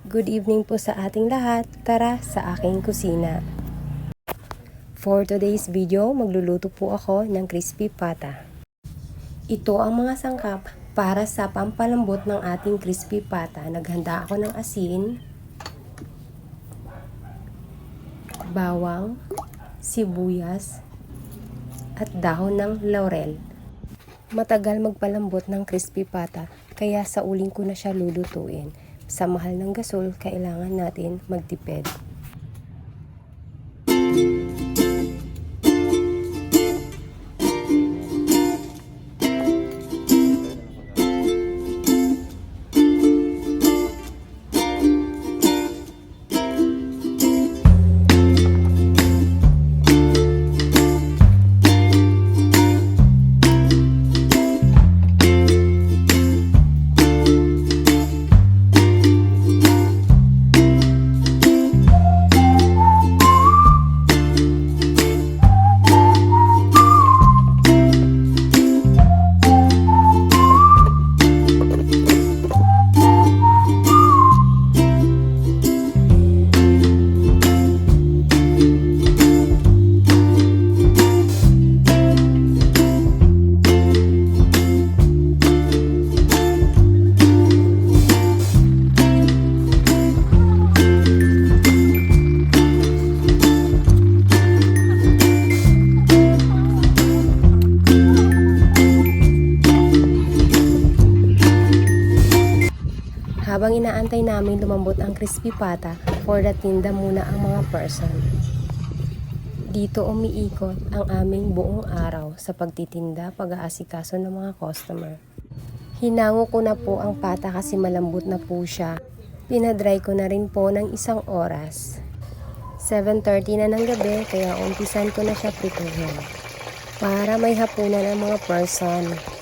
Good evening po sa ating lahat. Tara sa aking kusina. For today's video, magluluto po ako ng crispy pata. Ito ang mga sangkap para sa pampalambot ng ating crispy pata. Naghanda ako ng asin, bawang, sibuyas, at dahon ng laurel. Matagal magpalambot ng crispy pata, kaya sa uling ko na siya lulutuin. Sa mahal ng gasol, kailangan natin magtipid. Habang inaantay namin lumambot ang crispy pata, for the tinda muna ang mga person. Dito umiikot ang aming buong araw sa pagtitinda, pag-aasikaso ng mga customer. Hinango ko na po ang pata kasi malambot na po siya. Pinadry ko na rin po ng 1 oras. 7:30 na ng gabi, kaya umpisan ko na siya prituhin. Para may hapunan ang mga person.